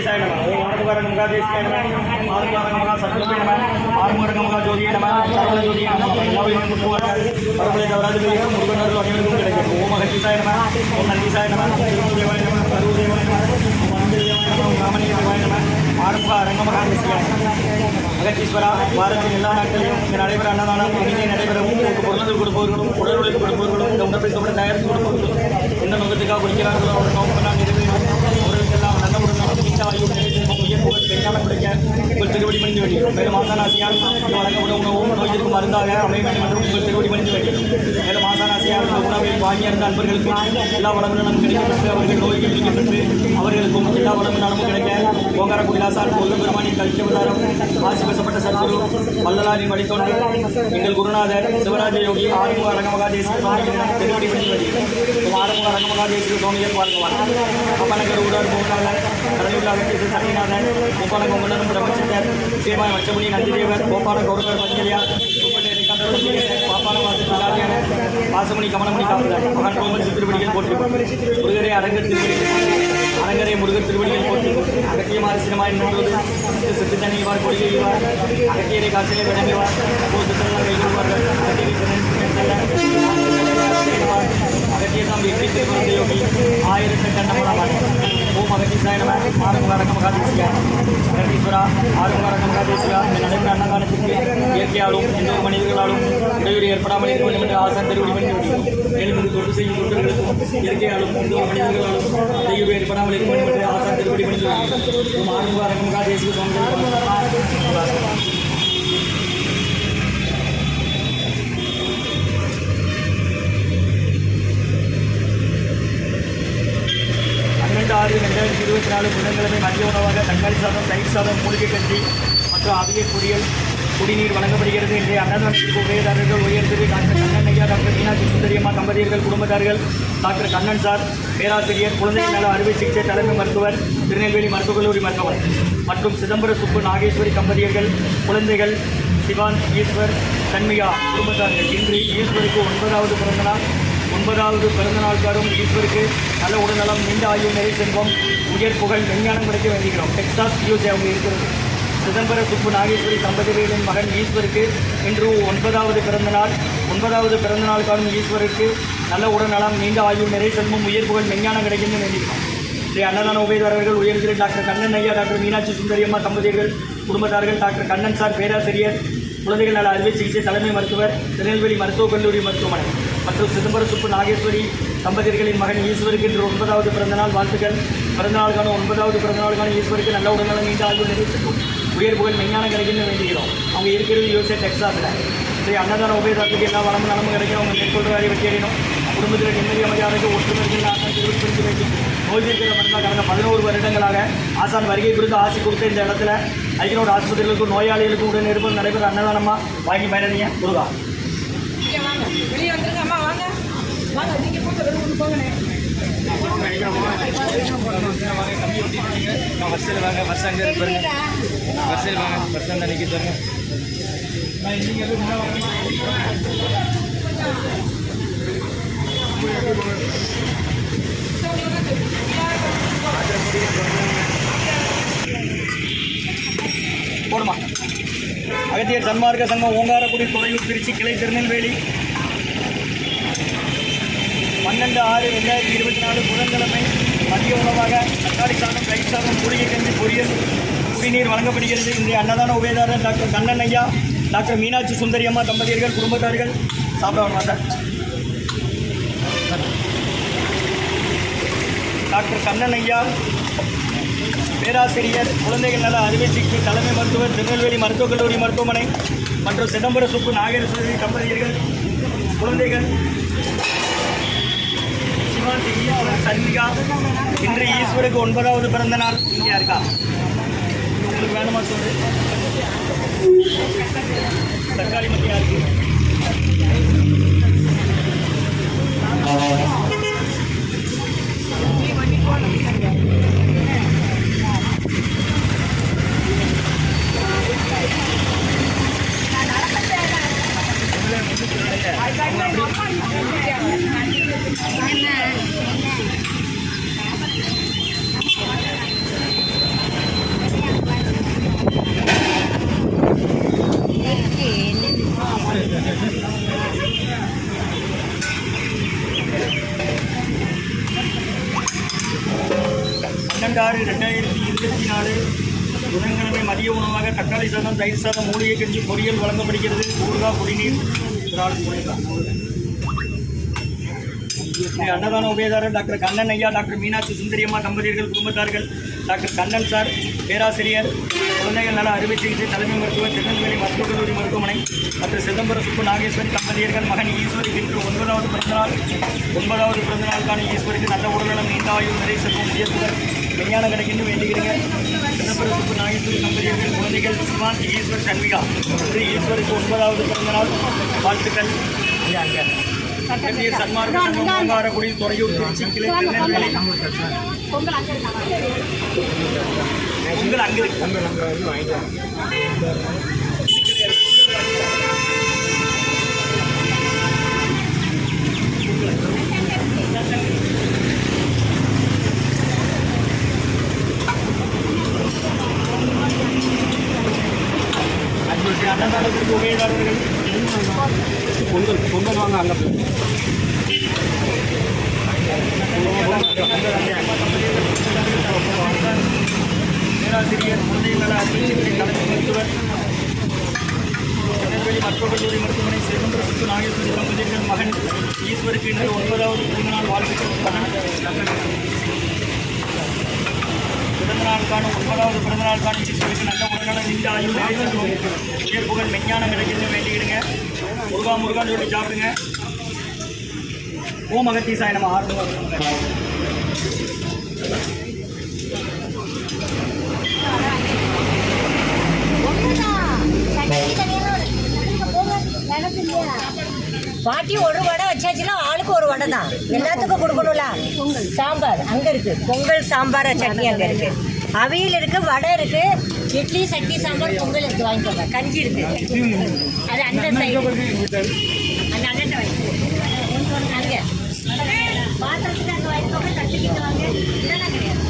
மகதீசாய நம ஓம் ஆறுமுகரங்க மகாதேசியாய நம ஆறுமுகரங்க மகா சத்குருவே நம ஆறுமுகரங்க மகா ஜோதியே நம சரவண ஜோதியே நம எல்லாவையும் முற்றுவார்கள் பரம்பரை தவறாது பெய்யும் முருகனர்கள் அனைவருக்கும் கிடைக்கும் ஓம் மகதீசாய நம ஓம் நந்தீசாய நம தேவாய நம கருதேவாய நம ஓம் அனந்தேவாய நம ஓம் ராமலிங்கேவாய நம ஆறுமுக அரங்க மகாதேசியாய அகத்தீஸ்வரா வாரத்தின் எல்லா நாட்களிலும் இங்கே நடைபெற அன்னதானம் இனிதே நடைபெறவும் பொருளாதார கொடுப்பவர்களும் உடல் உழைப்பு கொடுப்பவர்களும் இந்த உடற்பை சாப்பிட தயாரித்து கொடுப்பவர்களும் எந்த நோக்கத்துக்காக குடிக்கிறார்களோ அவர் நோக்கம் நிறைவேறும் அவர்களுக்கெல்லாம் நல்ல உடல் நீண்ட ஆயுள் உயர் புகழ் பெண்ணாக கிடைக்க உங்கள் திருவடி மணிந்து வேண்டும் மேலும் ஆசானாசியால் வழங்கப்படும் உணவும் நோய்க்கு மருந்தாக அமைய வேண்டும் என்று உங்கள் திருவடி மணிந்து வேண்டும் மேலும் ஆசானாசியால் உணவை வாங்கி இருந்த அன்பர்களுக்கு எல்லா வளங்களும் கிடைக்கப்பட்டு அவர்கள் நோய்கள் நீக்கப்பட்டு அவர்களுக்கும் எல்லா வளமும் நலமும் கிடைக்க ஓங்கார குடிலாசால் கொல்லும் பெருமானின் கல்வியவதாரம் ஆசிவசப்பட்ட சத்குரு வள்ளலாரின் வழித்தோன்று எங்கள் குருநாதர் சிவராஜ யோகி ஆறுமுக அரங்கமகாதேசிய சுவாமிகளிடம் திருவடி மணிந்து வேண்டும் ஆறுமுக அரங்கமகாதேசிய சுவாமியை பார்க்குவார் அப்பனகர் ஊரார் போகநாதர் கடலுள்ள அகத்தீசர் சனிநாதர் கோபால கொங்கணரும் பிரம்மச்சந்தர் சேவாய் வச்சமுனி நந்திதேவர் கோபால கௌரவர் மஞ்சளியார் பாப்பான வாசலாரியான வாசமணி கமலமணி காப்பதர் மகான் ரோமன் திருவடிகள் போற்றி முருகரே அரங்கர் திருவடிகள் அரங்கரே முருகர் திருவடிகள் போற்றி அகத்தியமாறு சினமாய் நின்றது சித்து தனிவார் கொடியைவார் அகத்தியரை காசிலே விளங்குவார் போதுத்தெல்லாம் கைகொள்வார்கள் அகத்தியதாம் வெற்றி திருவந்த யோகி ஆயிரத்து கண்ணமராவார் ஓம் அகத்தீசாய நம ஆறுமுக அரங்க மகாதேசியா அகத்தீஸ்வரா ஆறுமுக அரங்க மகாதேசியா இந்த நடைபெற அன்னதானத்திற்கு இயற்கையாலும் எந்த ஒரு மனிதர்களாலும் இடையூறு ஏற்படாமல் இருக்க வேண்டும் என்று ஆசான் திருவடி பண்ணி முடியும் மேலும் இது தொண்டு செய்யும் தொண்டர்களுக்கும் இயற்கையாலும் எந்த ஒரு மனிதர்களாலும் இடையூறு ஏற்படாமல் இருக்க வேண்டும் என்று ஆசான் திருவடி பண்ணி முடியும் ஓம் ஆறுமுக அரங்க மகாதேசிய சுவாமிகள் ஆறு 2024 புதன்கிழமை மதிய உணவாக தக்காளி சாதம் தயிர் சாதம் மூலிகை கஞ்சி மற்றும் அவியல் பொரியல் குடிநீர் வழங்கப்படுகிறது. இன்றைய அன்னதானத்திற்கு உபயதாரர்கள் உயர் திரு டாக்டர் கண்ணன் ஐயா, டாக்டர் மீனாட்சி சுந்தரியம்மா தம்பதியர்கள் குடும்பத்தார்கள், டாக்டர் கண்ணன் சார் பேராசிரியர், குழந்தைகள் நல அறுவை சிகிச்சை தலைமை மருத்துவர், திருநெல்வேலி மருத்துவக் கல்லூரி மருத்துவர் மற்றும் சிதம்பர சுப்பு நாகேஸ்வரி தம்பதியர்கள் குழந்தைகள் சிவான், ஈஸ்வர், சண்மிகா குடும்பத்தார்கள். இன்று ஈஸ்வருக்கு 9வது பிறந்தநாள் காரும் ஈஸ்வருக்கு நல்ல உடல்நலம், நீண்ட ஆயுள், நிறை செல்வம், உயர் புகழ், விஞ்ஞானம் கிடைக்க வேண்டுகிறோம். டெக்சாஸ் யூஎஸ்ஏ அவங்க இருக்கிறது. சிதம்பர சுப்பு நாகேஸ்வரி தம்பதிகளின் மகன் ஈஸ்வருக்கு இன்று 9வது பிறந்தநாள் காரும் ஈஸ்வருக்கு நல்ல உடல்நலம், நீண்ட ஆயுள், நிறை செல்வம், உயர் புகழ், விஞ்ஞானம் கிடைக்கின்ற வேண்டுகிறோம். இன்றைய அன்னதான உபயதாரர்கள் உயர் திரு டாக்டர் கண்ணன் ஐயா, டாக்டர் மீனாட்சி சுந்தரியம்மா தம்பதியர்கள் குடும்பத்தார்கள், டாக்டர் கண்ணன் சார் பேராசிரியர், குழந்தைகள் நல அறுவை சிகிச்சை தலைமை மருத்துவர், திருநெல்வேலி மருத்துவக் கல்லூரி மருத்துவமனை மற்றும் சிதம்பர சுப்பு நாகேஸ்வரி தம்பதியர்களின் மகன் ஈஸ்வருக்கு இன்று 9வது பிறந்தநாள் வாழ்த்துக்கள். பிறந்தநாளுக்கான 9வது பிறந்தநாளுக்கான ஈஸ்வருக்கு நல்ல உடல்நலம், நீண்ட ஆயுள், நிறைவேற்றும் உயர் புகழ், விஞ்ஞானம் கிடைக்குன்னு வேண்டுகிறோம். அவங்க இருக்கிறது யூஎஸ்ஏ டெக்சாஸில். சரி, அன்னதான உபயதாரத்துக்கு எல்லா வளமும் நலமும் கிடைக்கும். அவங்க மேற்கொள்கிற வேலை வெற்றி அடையணும். குடும்பத்தில் நிம்மதி அமைதியாக ஒற்றுமைக்கு ஆசான் திருவிழிப்படுத்த வேண்டும். நோய் தீர்க்கிற மருந்தாக கடந்த 11 வருடங்களாக ஆசான் வருகை குறித்து ஆசை கொடுத்த இந்த இடத்துல ஐக்கியனோட ஆஸ்பத்திரிகளுக்கும் நோயாளிகளுக்கும் உடன் இருப்பது நடைபெற அன்னதானமாக வாங்கி பயனீங்க முருகா. வரிசையில் வாங்க, வருஷம் அங்கே இருப்பாருங்க. வரிசையில் வாங்க, வருஷம் தான் நிற்க தருங்க. போடுமா. அகத்தியர் சன்மார்க்க சங்கம் ஓங்காரக்குடி துறையூர் திருச்சி கிளை திருநெல்வேலி 12/6/2024 புதன்கிழமை மதிய உணவாக தக்காளி சாதம், தயிர் சாதம், மூலிகை கஞ்சி, பொரியல், குடிநீர் வழங்கப்படுகிறது. இன்றைய அன்னதான உபயதாரர் டாக்டர் கண்ணன் ஐயா, டாக்டர் மீனாட்சி சுந்தரியம்மா தம்பதியர்கள் குடும்பத்தார்கள். சாப்பிட வரமா சார்? டாக்டர் கண்ணன் ஐயா பேராசிரியர், குழந்தைகள் நல அறுவை சிகிச்சை தலைமை மருத்துவர், திருநெல்வேலி மருத்துவக் கல்லூரி மருத்துவமனை மற்றும் சிதம்பர சுப்பு நாகேஸ்வரி தம்பதியர்கள் குழந்தைகள் சிவான், ஈஸ்வர், சண்மிகா. இன்று ஈஸ்வருக்கு 9வது பிறந்த நாள். இங்கே இருக்கா? உங்களுக்கு வேணுமா சொல்லு. தக்காளி மத்தியா இருக்கு. 6/2024 புதன்கிழமை மதிய உணவாக தக்காளி சாதம், தயிர் சாதம், மூலிகை கஞ்சி, பொரியல் வழங்கப்படுகிறது. ஊறுகாய், குடிநீர். அன்னதான உபயதாரர் டாக்டர் கண்ணன் ஐயா, டாக்டர் மீனாட்சி சுந்தரியம்மா தம்பதியர்கள், குடும்பத்தார்கள், டாக்டர் கண்ணன் சார், பேராசிரியர், குழந்தைகள் நல அறுவை சிகிச்சை தலைமை மருத்துவர், திருநெல்வேலி மருத்துவக் கல்லூரி மருத்துவமனை, டாக்டர் சிதம்பர சுப்பு நாகேஸ்வரி தம்பதியர்கள், மகன் ஈஸ்வரிக்கு இன்று 9வது பிறந்தநாளுக்கான ஈஸ்வருக்கு நல்ல உடல்நலம், நீண்ட ஆயுள், நிறை செல்வம், உயர்த்துவர், விஞ்ஞானம் கிடைக்கின்ற வேண்டுகிறேங்க. சிதம்பர சுப்பு நாகேஸ்வரி தம்பதியர்கள், குழந்தைகள் சிவான், ஈஸ்வர், சண்மிகா. இன்று ஈஸ்வருக்கு 9வது பிறந்தநாள் வாழ்த்துக்கள். சன்மார்க்க சங்கம் துறையூர், திருச்சி கிளை, திருநெல்வேலி. பொங்கல் அங்கே இருக்கு. அன்னதானத்திற்கு உபயதாரர்கள் பொங்கல் வாங்க அங்கே பேராசிரியர், குழந்தைகள் நல அறுவை சிகிச்சை தலைமை மருத்துவர், திருநெல்வேலி மருத்துவக் கல்லூரி மருத்துவமனை, சிதம்பர சுப்பு நாகேஸ்வரி தம்பதியர்கள், மகன் ஈஸ்வருக்கு இன்று 9வது பிறந்தநாள் வாழ்த்துக்கள். பிறந்தநாளுக்கான 9வது பிறந்தநாளுக்கான ஈஸ்வருக்கு நல்ல உடல்நலம், நீண்ட ஆயுள், உயர்ப்புகள், விஞ்ஞானம் கிடைக்குன்னு வேண்டிக்கிடுங்க. முருகான்னு சொல்லி சாப்பிடுங்க. ஓம் அகத்தீசாய நம. 6 பாட்டி ஒரு வடை வச்சாச்சுன்னா ஆளுக்கு ஒரு வடை தான், எல்லாத்துக்கும் கொடுக்கணும்ல. சாம்பார் அங்கே இருக்கு, பொங்கல் சாம்பார் சட்னி அங்கே இருக்கு, அவியல் இருக்கு, வடை இருக்கு, இட்லி சட்னி சாம்பார் பொங்கல் எடுத்து வாங்கிக்கோங்க. கஞ்சி இருக்கு, அது அந்த சைடு அந்த அண்ணன் வாங்கிக்கோங்க. அங்கே பாத்திரத்துக்கு அங்கே வாங்கிக்கோங்க, தட்டுக்கிட்டு வாங்க. இதெல்லாம் கிடையாது.